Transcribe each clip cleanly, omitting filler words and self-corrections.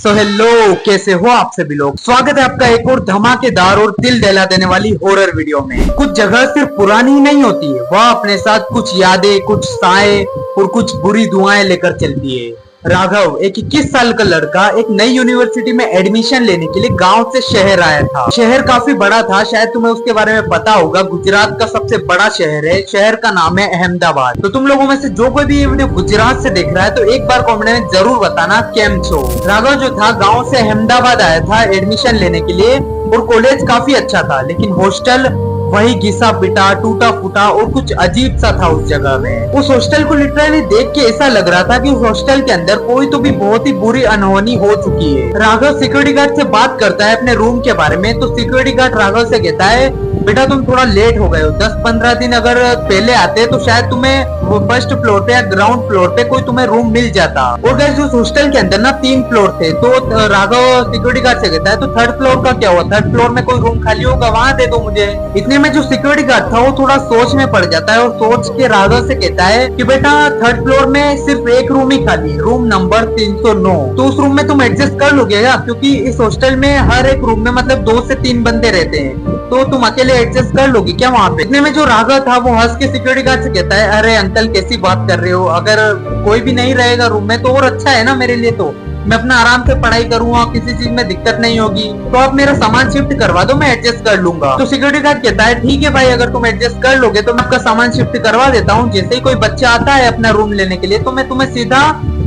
So hello, कैसे हो आप सभी लोग। स्वागत है आपका एक और धमाकेदार और दिल दहला देने वाली हॉरर वीडियो में। कुछ जगह सिर्फ पुरानी ही नहीं होती है, वह अपने साथ कुछ यादें, कुछ साए और कुछ बुरी दुआएं लेकर चलती है। राघव, एक 21 साल का लड़का, एक नई यूनिवर्सिटी में एडमिशन लेने के लिए गांव से शहर आया था। शहर काफी बड़ा था, शायद तुम्हें उसके बारे में पता होगा। गुजरात का सबसे बड़ा शहर है। शहर का नाम है अहमदाबाद। तो तुम लोगों में से जो कोई भी ये वीडियो गुजरात से देख रहा है तो एक बार कमेंट में जरूर बताना केम छो। राघव जो था गाँव से अहमदाबाद आया था एडमिशन लेने के लिए, और कॉलेज काफी अच्छा था, लेकिन हॉस्टल वही घिसा पिटा, टूटा फूटा और कुछ अजीब सा था उस जगह में। उस हॉस्टल को लिटरली देख के ऐसा लग रहा था कि उस हॉस्टल के अंदर कोई तो भी बहुत ही बुरी अनहोनी हो चुकी है। राघव सिक्योरिटी गार्ड से बात करता है अपने रूम के बारे में, तो सिक्योरिटी गार्ड राघव से कहता है, बेटा तुम थोड़ा लेट हो गए हो, 10-15 दिन अगर पहले आते तो शायद तुम्हें वो फर्स्ट फ्लोर पे या ग्राउंड फ्लोर पे कोई तुम्हें रूम मिल जाता। और गाइस उस हॉस्टल के अंदर ना 3 फ्लोर थे, तो राघव सिक्योरिटी गार्ड से कहता है, तो थर्ड फ्लोर का क्या हुआ? थर्ड फ्लोर में कोई रूम खाली होगा, वहाँ दे दो मुझे। इतने में जो सिक्योरिटी गार्ड था वो थोड़ा सोच में पड़ जाता है और सोच के राघव से कहता है कि बेटा थर्ड फ्लोर में सिर्फ एक रूम ही खाली है, रूम नंबर 309। तो उस रूम में तुम एडजस्ट कर लोगे क्या? क्योंकि इस हॉस्टल में हर एक रूम में मतलब 2 से 3 बंदे रहते हैं, तो तुम अकेले एडजस्ट कर लोगी क्या वहाँ पे? इतने में जो राघव था वो हंस के सिक्योरिटी गार्ड से कहता है, अरे अंकल कैसी बात कर रहे हो, अगर कोई भी नहीं रहेगा रूम में तो और अच्छा है ना मेरे लिए। तो मैं अपना आराम से पढ़ाई करूंगा, किसी चीज में दिक्कत नहीं होगी, तो आप मेरा सामान शिफ्ट करवा दो, मैं एडजस्ट कर लूंगा। तो सिक्योरिटी गार्ड कहता है, ठीक है भाई, अगर तुम एडजस्ट कर लोगे तो मैं आपका सामान शिफ्ट करवा देता हूँ। जैसे ही कोई बच्चा आता है अपना रूम लेने के लिए तो मैं तुम्हें सीधा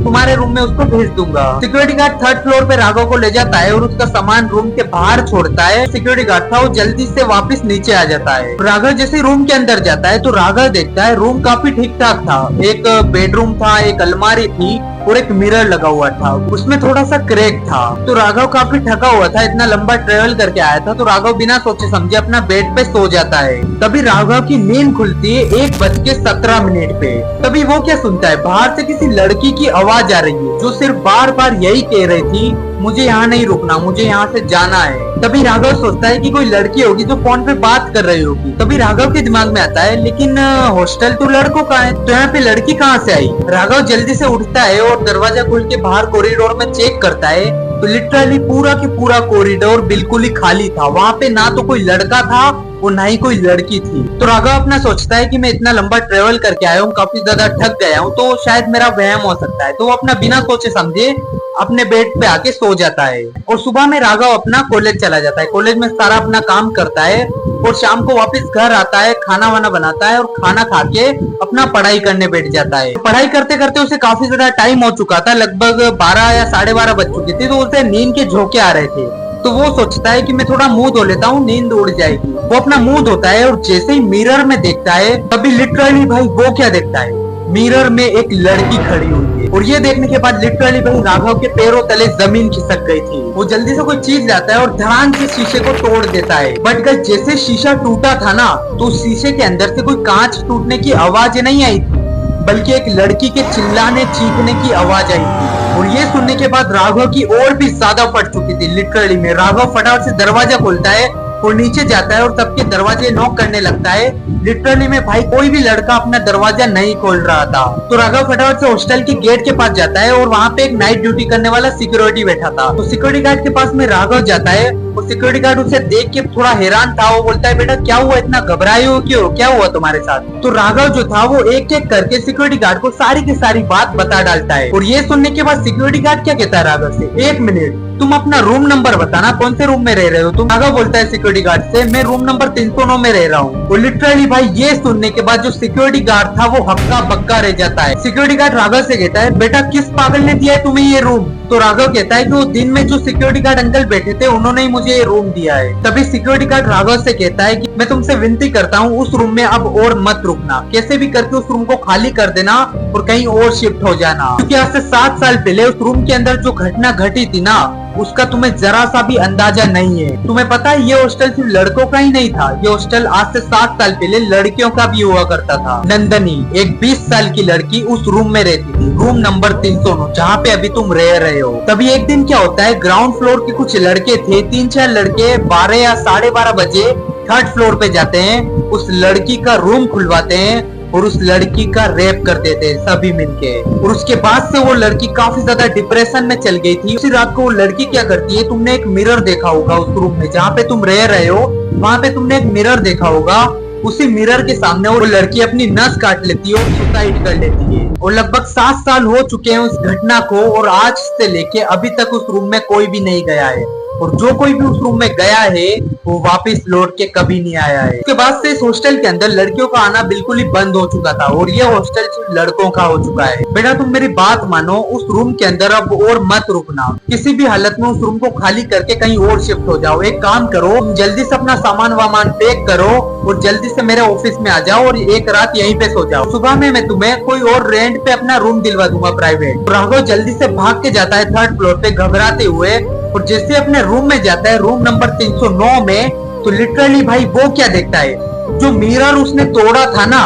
तुम्हारे रूम में उसको भेज दूंगा। सिक्योरिटी गार्ड थर्ड फ्लोर पे राघव को ले जाता है और उसका सामान रूम के बाहर छोड़ता है। सिक्योरिटी गार्ड था वो जल्दी से वापस नीचे आ जाता है। राघव जैसे रूम के अंदर जाता है तो राघव देखता है रूम काफी ठीक ठाक था। एक बेडरूम था, एक अलमारी थी और एक मिरर लगा हुआ था, उसमें थोड़ा सा क्रैक था। तो राघव काफी थका हुआ था, इतना लंबा ट्रेवल करके आया था, तो राघव बिना सोचे समझे अपना बेड पे सो जाता है। तभी राघव की नींद खुलती है 1:17 पे। तभी वो क्या सुनता है, बाहर से किसी लड़की की आवाज आ रही है जो सिर्फ बार बार यही कह रही थी, मुझे यहाँ नहीं रुकना, मुझे यहाँ से जाना है। तभी राघव सोचता है कि कोई लड़की होगी जो फोन पे बात कर रही होगी। तभी राघव के दिमाग में आता है, लेकिन हॉस्टल तो लड़कों का है, तो यहाँ पे लड़की कहाँ से आई? राघव जल्दी से उठता है और दरवाजा खोल के बाहर कॉरिडोर में चेक करता है, तो लिटरली पूरा की पूरा कॉरिडोर बिल्कुल ही खाली था। वहाँ पे ना तो कोई लड़का था और ना ही कोई लड़की थी। तो राघव अपना सोचता है कि मैं इतना लंबा ट्रेवल करके आया हूँ, काफी ज्यादा थक गया हूँ, तो शायद मेरा वहम हो सकता है। तो वो अपना बिना सोचे समझे अपने बेड पे आके सो जाता है। और सुबह में राघव अपना कॉलेज चला जाता है, कॉलेज में सारा अपना काम करता है और शाम को वापस घर आता है, खाना वाना बनाता है और खाना खा के अपना पढ़ाई करने बैठ जाता है। पढ़ाई करते करते उसे काफी ज्यादा टाइम हो चुका था, लगभग 12 या 12:30 बज चुकी थी, तो उसे नींद के झोंके आ रहे थे। तो वो सोचता है कि मैं थोड़ा मुंह धो लेता हूँ, नींद उड़ जाएगी। वो अपना मुंह धोता है और जैसे ही मिरर में देखता है, तभी लिटरली भाई वो क्या देखता है, मिरर में एक लड़की खड़ी हुई है। और ये देखने के बाद लिटरली भाई राघव के पैरों तले जमीन खिसक गई थी। वो जल्दी से कोई चीज लाता है और धड़ाम से शीशे को तोड़ देता है। बट जैसे शीशा टूटा था ना, तो शीशे के अंदर से कोई कांच टूटने की आवाज नहीं आई थी, बल्कि एक लड़की के चिल्लाने चीखने की आवाज आई थी। और ये सुनने के बाद राघव की और भी ज्यादा फट चुकी थी लिटरली में। राघव फटाफट से दरवाजा खोलता है और नीचे जाता है और सबके दरवाजे नॉक करने लगता है। लिटरली में भाई कोई भी लड़का अपना दरवाजा नहीं खोल रहा था। तो राघव फटाफट से हॉस्टल के गेट के पास जाता है और वहाँ पे एक नाइट ड्यूटी करने वाला सिक्योरिटी बैठा था। तो सिक्योरिटी गार्ड के पास में राघव जाता है और सिक्योरिटी गार्ड उसे देख के थोड़ा हैरान था। वो बोलता है, बेटा क्या हुआ, इतना घबराए हो क्यों, क्या हुआ तुम्हारे साथ? तो राघव जो था वो एक एक करके सिक्योरिटी गार्ड को सारी की सारी बात बता डालता है। और ये सुनने के बाद सिक्योरिटी गार्ड क्या कहता है राघव से, 1 मिनट तुम अपना रूम नंबर बताना, कौन से रूम में रह रहे हो तुम? राघव बोलता है सिक्योरिटी गार्ड से, मैं रूम नंबर 309 में रह रहा हूँ। और लिटरली भाई ये सुनने के बाद जो सिक्योरिटी गार्ड था वो हक्का बक्का रह जाता है। सिक्योरिटी गार्ड राघव से कहता है, बेटा किस पागल ने दिया है तुम्हें ये रूम? तो राघव कहता है कि वो दिन में जो सिक्योरिटी गार्ड अंकल बैठे थे उन्होंने ही मुझे ये रूम दिया है। तभी सिक्योरिटी गार्ड राघव से कहता है कि मैं तुमसे विनती करता हूँ उस रूम में अब और मत रुकना, कैसे भी करके उस रूम को खाली कर देना और कहीं और शिफ्ट हो जाना, क्योंकि आज से 7 साल पहले उस रूम के अंदर जो घटना घटी थी ना, उसका तुम्हें जरा सा भी अंदाजा नहीं है। तुम्हें पता है ये हॉस्टल सिर्फ लड़कों का ही नहीं था, ये हॉस्टल आज से 7 साल पहले लड़कियों का भी हुआ करता था। नंदनी एक 20 साल की लड़की उस रूम में रहती थी, रूम नंबर 309, जहाँ पे अभी तुम रह रहे हो। तभी एक दिन क्या होता है, ग्राउंड फ्लोर के कुछ लड़के थे, 3-4 लड़के 12 या 12:30 बजे थर्ड फ्लोर पे जाते हैं, उस लड़की का रूम खुलवाते हैं और उस लड़की का रेप कर देते सभी मिलके। और उसके बाद से वो लड़की काफी ज्यादा डिप्रेशन में चल गई थी। उसी रात को वो लड़की क्या करती है, तुमने एक मिरर देखा होगा उस रूम में जहाँ पे तुम रह रहे हो, वहाँ पे तुमने एक मिरर देखा होगा। उसी मिरर के सामने वो लड़की अपनी नस काट लेती है और सुसाइड कर लेती है। और लगभग 7 साल हो चुके हैं उस घटना को, और आज से लेके अभी तक उस रूम में कोई भी नहीं गया है। और जो कोई भी उस रूम में गया है वो वापस लौट के कभी नहीं आया है। उसके बाद से इस हॉस्टल के अंदर लड़कियों का आना बिल्कुल ही बंद हो चुका था, और ये हॉस्टल सिर्फ लड़कों का हो चुका है। बेटा तुम मेरी बात मानो, उस रूम के अंदर अब और मत रुकना। किसी भी हालत में उस रूम को खाली करके कहीं और शिफ्ट हो जाओ। एक काम करो, तुम जल्दी से अपना सामान वामान पैक करो और जल्दी से मेरे ऑफिस में आ जाओ और एक रात यहीं पे सो जाओ। सुबह में मैं तुम्हें कोई और रेंट पे अपना रूम दिलवा दूंगा प्राइवेट। राघव जल्दी से भाग के जाता है 3rd फ्लोर पे घबराते हुए, और जैसे अपने रूम में जाता है, रूम नंबर 309 में, तो लिटरली भाई वो क्या देखता है, जो मिरर उसने तोड़ा था ना,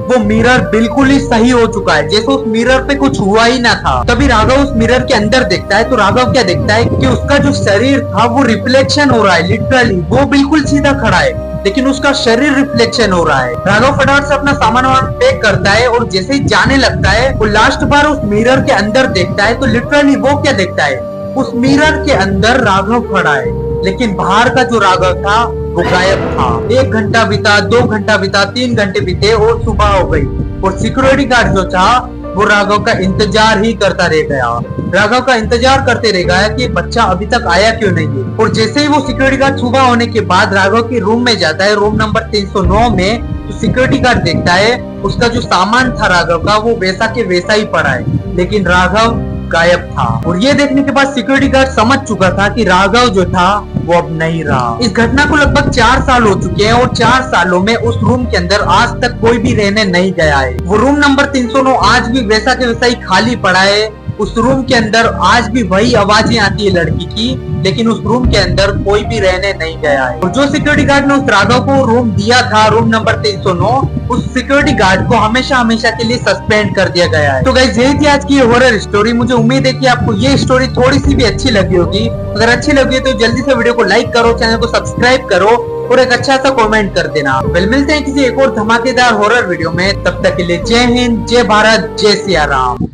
वो मिरर बिल्कुल ही सही हो चुका है, जैसे उस मिरर पे कुछ हुआ ही ना था। तभी राघव उस मिरर के अंदर देखता है, तो राघव क्या देखता है कि उसका जो शरीर था वो रिफ्लेक्शन हो रहा है। लिटरली वो बिल्कुल सीधा खड़ा है, लेकिन उसका शरीर रिफ्लेक्शन हो रहा है। राघव फटाफट से अपना सामान पैक करता है और जैसे ही जाने लगता है, वो लास्ट बार उस मिरर के अंदर देखता है, तो लिटरली वो क्या देखता है, उस मिरर के अंदर राघव खड़ा है, लेकिन बाहर का जो राघव था वो गायब था। 1 घंटा बीता, 2 घंटा बीता, 3 घंटे बीते और सुबह हो गई, और सिक्योरिटी गार्ड जो था वो राघव का इंतजार ही करता रह गया। राघव का इंतजार करते रह गया कि बच्चा अभी तक आया क्यों नहीं है। और जैसे ही वो सिक्योरिटी गार्ड सुबह होने के बाद राघव के रूम में जाता है, रूम नंबर 309 में, तो सिक्योरिटी गार्ड देखता है उसका जो सामान था राघव का वो वैसा के वैसा ही पड़ा है, लेकिन राघव गायब था। और ये देखने के बाद सिक्योरिटी गार्ड समझ चुका था कि राघव जो था वो अब नहीं रहा। इस घटना को लगभग 4 साल हो चुके हैं, और 4 सालों में उस रूम के अंदर आज तक कोई भी रहने नहीं गया है। वो रूम नंबर 309 आज भी वैसा के वैसा ही खाली पड़ा है। उस रूम के अंदर आज भी वही आवाजें आती है लड़की की, लेकिन उस रूम के अंदर कोई भी रहने नहीं गया है। और जो सिक्योरिटी गार्ड ने उस राघव को रूम दिया था, रूम नंबर 309, उस सिक्योरिटी गार्ड को हमेशा हमेशा के लिए सस्पेंड कर दिया गया है। तो गाइस यही थी आज की हॉरर स्टोरी। मुझे उम्मीद है कि आपको ये स्टोरी थोड़ी सी भी अच्छी लगी होगी। अगर अच्छी लगी है तो जल्दी से वीडियो को लाइक करो, चैनल को सब्सक्राइब करो और एक अच्छा सा कमेंट कर देना। मिलते हैं किसी एक और धमाकेदार हॉरर वीडियो में, तब तक के लिए जय हिंद, जय भारत, जय सिया राम।